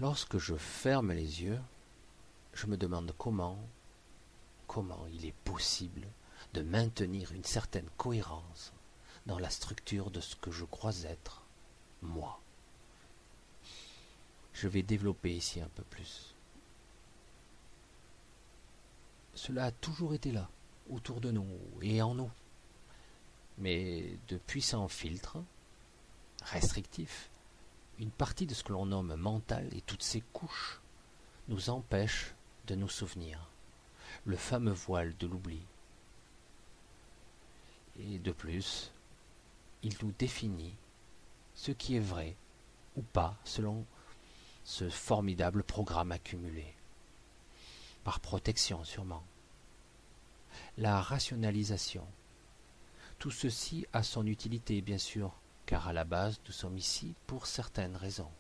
Lorsque je ferme les yeux, je me demande comment il est possible de maintenir une certaine cohérence dans la structure de ce que je crois être, moi. Je vais développer ici un peu plus. Cela a toujours été là, autour de nous et en nous. Mais de puissants filtres, restrictifs, une partie de ce que l'on nomme mental et toutes ses couches nous empêchent de nous souvenir. Le fameux voile de l'oubli. Et de plus, il nous définit ce qui est vrai ou pas selon ce formidable programme accumulé. Par protection sûrement. La rationalisation. Tout ceci a son utilité bien sûr, car à la base nous sommes ici pour certaines raisons.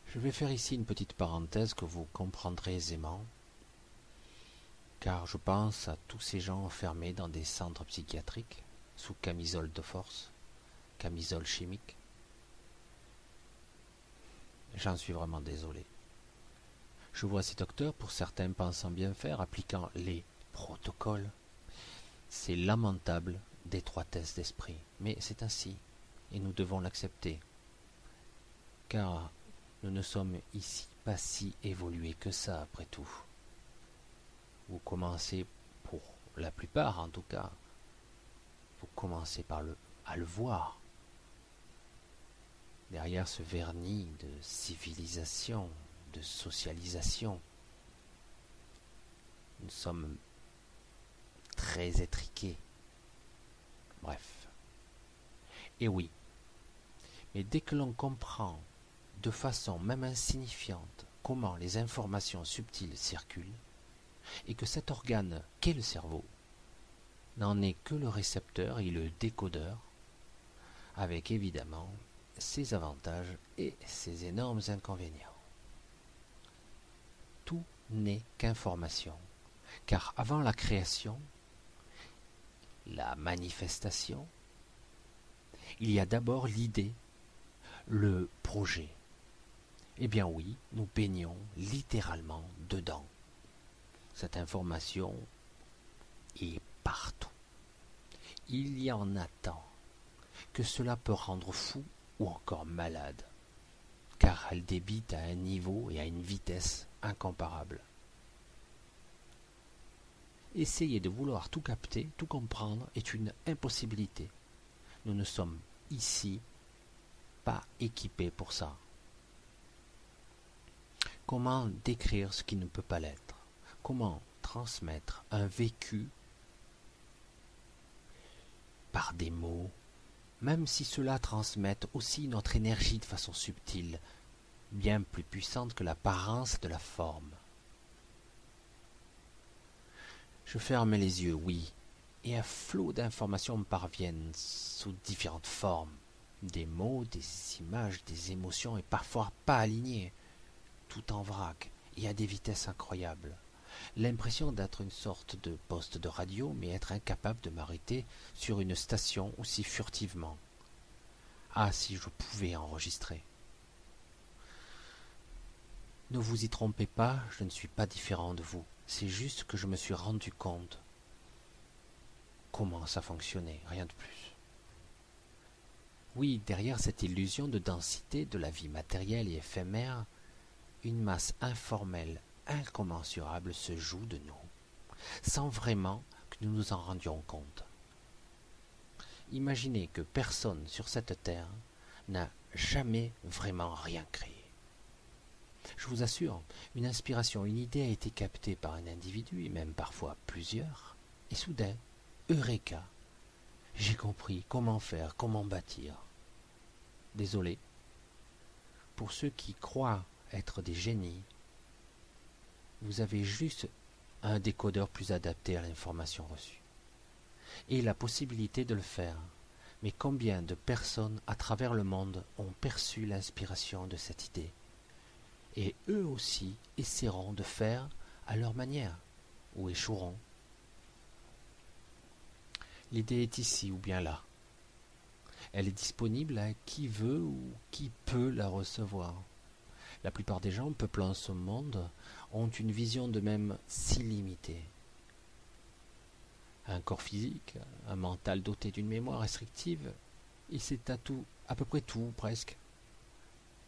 Je vais faire ici une petite parenthèse que vous comprendrez aisément, car je pense à tous ces gens enfermés dans des centres psychiatriques, sous camisole de force, camisole chimique. J'en suis vraiment désolé. Je vois ces docteurs, pour certains pensant bien faire, appliquant les protocoles. C'est lamentable d'étroitesse d'esprit, mais c'est ainsi, et nous devons l'accepter. Car nous ne sommes ici pas si évolués que ça, après tout. Vous commencez, pour la plupart en tout cas, vous commencez à le voir. Derrière ce vernis de civilisation, de socialisation, nous sommes très étriqués. Bref. Et oui, mais dès que l'on comprend de façon même insignifiante comment les informations subtiles circulent, et que cet organe qu'est le cerveau n'en est que le récepteur et le décodeur, avec évidemment ses avantages et ses énormes inconvénients. Tout n'est qu'information, car avant la création, la manifestation, il y a d'abord l'idée, le projet. Eh bien oui, nous baignons littéralement dedans. Cette information est partout. Il y en a tant que cela peut rendre fou ou encore malade, car elle débite à un niveau et à une vitesse incomparables. Essayer de vouloir tout capter, tout comprendre est une impossibilité. Nous ne sommes ici pas équipés pour ça. Comment décrire ce qui ne peut pas l'être? Comment transmettre un vécu par des mots, même si cela transmette aussi notre énergie de façon subtile, bien plus puissante que l'apparence de la forme. Je ferme les yeux, oui, et un flot d'informations me parviennent sous différentes formes, des mots, des images, des émotions, et parfois pas alignées, tout en vrac, et à des vitesses incroyables. L'impression d'être une sorte de poste de radio, mais être incapable de m'arrêter sur une station aussi furtivement. Ah, si je pouvais enregistrer. Ne vous y trompez pas, je ne suis pas différent de vous. C'est juste que je me suis rendu compte comment ça fonctionnait, rien de plus. Oui, derrière cette illusion de densité de la vie matérielle et éphémère, une masse informelle, incommensurable se joue de nous, sans vraiment que nous nous en rendions compte. Imaginez que personne sur cette terre n'a jamais vraiment rien créé. Je vous assure, une inspiration, une idée a été captée par un individu, et même parfois plusieurs, et soudain, eureka, j'ai compris comment faire, comment bâtir. Désolé, pour ceux qui croient être des génies, vous avez juste un décodeur plus adapté à l'information reçue. Et la possibilité de le faire. Mais combien de personnes à travers le monde ont perçu l'inspiration de cette idée? Et eux aussi essaieront de faire à leur manière, ou échoueront. L'idée est ici ou bien là. Elle est disponible à qui veut ou qui peut la recevoir. La plupart des gens, peuplant ce monde, ont une vision de même si limitée. Un corps physique, un mental doté d'une mémoire restrictive, et c'est à peu près tout presque.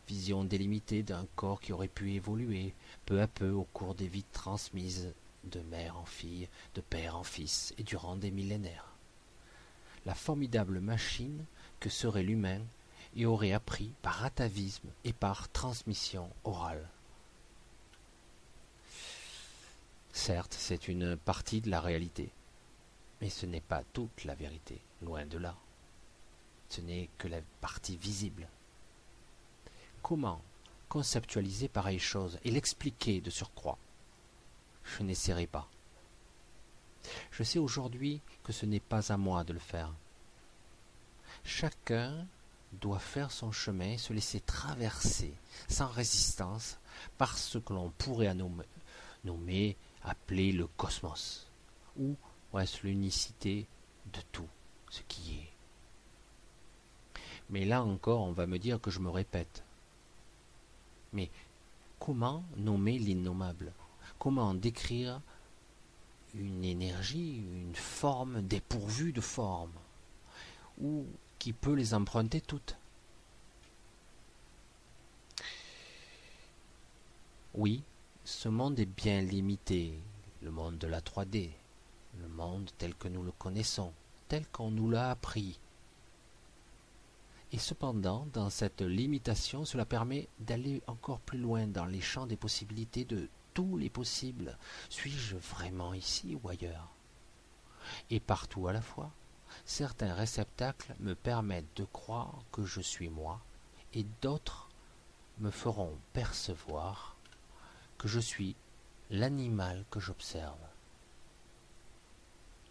Vision délimitée d'un corps qui aurait pu évoluer peu à peu au cours des vies transmises de mère en fille, de père en fils et durant des millénaires. La formidable machine que serait l'humain et aurait appris par atavisme et par transmission orale. Certes, c'est une partie de la réalité, mais ce n'est pas toute la vérité, loin de là. Ce n'est que la partie visible. Comment conceptualiser pareille chose et l'expliquer de surcroît? Je n'essaierai pas. Je sais aujourd'hui que ce n'est pas à moi de le faire. Chacun doit faire son chemin et se laisser traverser sans résistance par ce que l'on pourrait appeler le cosmos, ou est-ce l'unicité de tout ce qui est. Mais là encore, on va me dire que je me répète. Mais comment nommer l'innommable? Comment décrire une énergie, une forme dépourvue de forme, ou qui peut les emprunter toutes? Oui, ce monde est bien limité, le monde de la 3D, le monde tel que nous le connaissons, tel qu'on nous l'a appris. Et cependant, dans cette limitation, cela permet d'aller encore plus loin dans les champs des possibilités de tous les possibles. Suis-je vraiment ici ou ailleurs? Et partout à la fois, certains réceptacles me permettent de croire que je suis moi, et d'autres me feront percevoir que je suis l'animal que j'observe.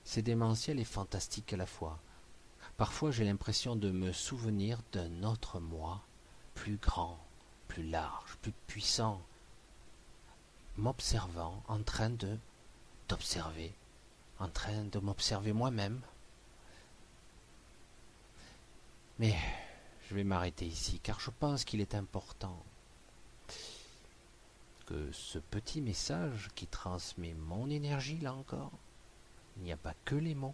C'est démentiel et fantastique à la fois. Parfois j'ai l'impression de me souvenir d'un autre moi, plus grand, plus large, plus puissant, m'observant, en train d'observer, en train de m'observer moi-même. Mais je vais m'arrêter ici, car je pense qu'il est important que ce petit message qui transmet mon énergie, là encore, il n'y a pas que les mots,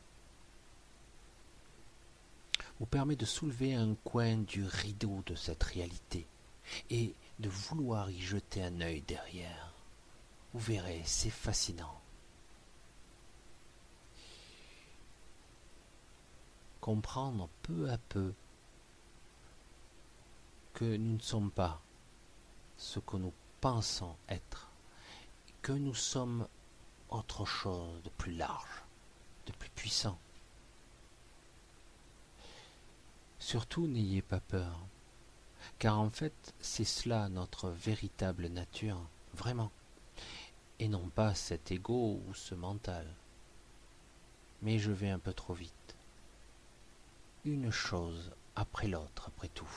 vous permet de soulever un coin du rideau de cette réalité et de vouloir y jeter un œil derrière. Vous verrez, c'est fascinant. Comprendre peu à peu que nous ne sommes pas ce que nous pensons être, que nous sommes autre chose de plus large, de plus puissant. Surtout n'ayez pas peur, car en fait c'est cela notre véritable nature, vraiment, et non pas cet ego ou ce mental. Mais je vais un peu trop vite. Une chose après l'autre, après tout.